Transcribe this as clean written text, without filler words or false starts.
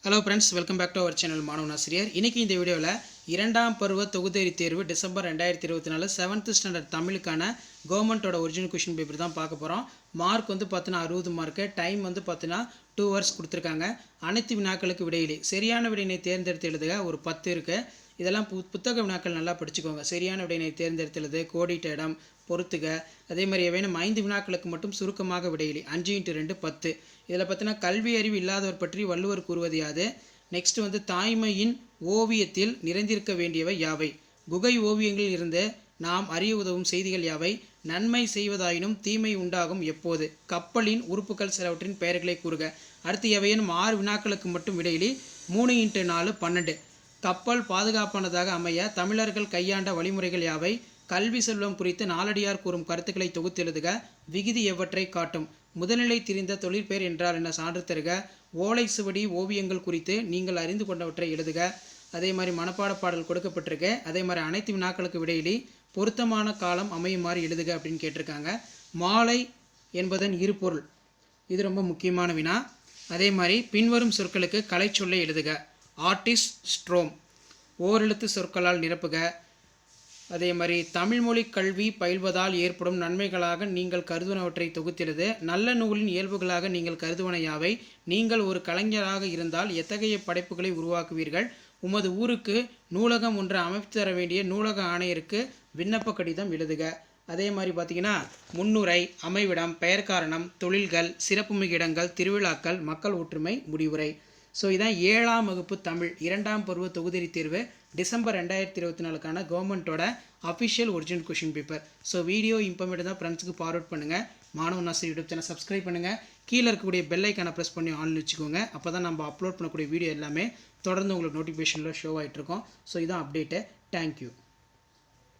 Hello friends, welcome back to our channel மாணவன் ஆசிரியர். இன்றைக்கி இந்த வீடியோவில் இரண்டாம் பருவ தொகுதி தேர்வு டிசம்பர் 2024 7th ஸ்டாண்டர்ட் தமிழுக்கான கவர்மெண்ட்டோட ஒரிஜினல் கொஷின் பேப்பர் தான் பார்க்க போகிறோம். மார்க் வந்து பார்த்தீங்கன்னா 60 மார்க்கு, டைம் வந்து பார்த்தீங்கன்னா 2 hours கொடுத்துருக்காங்க. அனைத்து வினாக்களுக்கு விடையிலே சரியான விடையினை தேர்ந்தெடுத்து எழுதுக. ஒரு 10 இருக்குது. இதெல்லாம் புத்தக வினாக்கள் நல்லா படிச்சுக்கோங்க. சரியான விடையினை தேர்ந்தெடுத்து எழுது, கோடிட்ட இடம், பொறுத்துக. அதே மாதிரி ஏவேனும் 5 வினாக்களுக்கு மட்டும் சுருக்கமாக விடையிலே 5 × 2 10. இதில் பார்த்தீங்கன்னா கல்வி அறிவு இல்லாதவர் பற்றி வள்ளுவர் கூறுவது யாது? நெக்ஸ்ட் வந்து தாய்மையின் ஓவியத்தில் நிறைந்திருக்க வேண்டியவை யாவை? குகை ஓவியங்களில் இருந்து நாம் அறிய உதவும் செய்திகள் யாவை? நன்மை செய்வதாயினும் தீமை உண்டாகும் எப்போது? கப்பலின் உறுப்புகள் சிலவற்றின் பெயர்களை கூறுக. அடுத்து எவையேனும் 6 வினாக்களுக்கு மட்டும் விடையிலே 3 × 4 12. கப்பல் பாதுகாப்பானதாக அமைய தமிழர்கள் கையாண்ட வழிமுறைகள் யாவை? கல்வி செல்வம் குறித்து நாலடியார் கூறும் கருத்துக்களை தொகுத்து எழுதுக. விகுதி எவற்றை காட்டும்? முதல்நிலை தெரிந்த தொழிற்பெயர் என்றால் என்ன? சான்று தருக. ஓலை சுவடி ஓவியங்கள் குறித்து நீங்கள் அறிந்து கொண்டவற்றை எழுதுக. அதே மாதிரி மனப்பாட பாடல் கொடுக்கப்பட்டிருக்கு. அதே மாதிரி அனைத்து வினாக்களுக்கு விடையிலே பொருத்தமான காலம் அமையுமாறு எழுதுக அப்படின்னு கேட்டிருக்காங்க. மாலை என்பதன் இருபொருள், இது ரொம்ப முக்கியமான வினா. அதே மாதிரி பின்வரும் சொற்களுக்கு கலை சொல்லை எழுதுக. Artist, storm. ஓரெழுத்து சொற்களால் நிரப்புக. அதே மாதிரி தமிழ்மொழி கல்வி பயில்வதால் ஏற்படும் நன்மைகளாக நீங்கள் கருதுவனவற்றை தொகுத்தெழுது. நல்ல நூலின் இயல்புகளாக நீங்கள் கருதுவன யாவை? நீங்கள் ஒரு கலைஞராக இருந்தால் எத்தகைய படைப்புகளை உருவாக்குவீர்கள்? உமது ஊருக்கு நூலகம் ஒன்று அமைத்து தர வேண்டிய நூலக ஆணையருக்கு விண்ணப்ப கடிதம் எழுதுக. அதே மாதிரி பார்த்தீங்கன்னா முன்னுரை, அமைவிடம், பெயர் காரணம், தொழில்கள், சிறப்புமிகு இடங்கள், திருவிழாக்கள், மக்கள் ஒற்றுமை, முடிவுரை. ஸோ இதான் 7ஆம் வகுப்பு தமிழ் 2ஆம் பருவ தொகுதி தேர்வு டிசம்பர் 2024க்கான கவர்மெண்ட்டோட official original question paper. So video important தான் ஃப்ரெண்ட்ஸுக்கு ஃபார்வர்ட் பண்ணுங்கள். மாணவன் ஆசிரியர் யூடியூப் சேனல் சப்ஸ்கிரைப் பண்ணுங்கள். கீழே இருக்கக்கூடிய பெல் ஐக்கானை ப்ரெஸ் பண்ணி ஆன்லைன் வச்சுக்கோங்க. அப்போ தான் நம்ம அப்லோட் பண்ணக்கூடிய வீடியோ எல்லாமே தொடர்ந்து உங்களுக்கு நோட்டிஃபிகேஷனில் ஷோ ஆகிட்ருக்கோம். ஸோ இதான் அப்டேட்டு. தேங்க்யூ.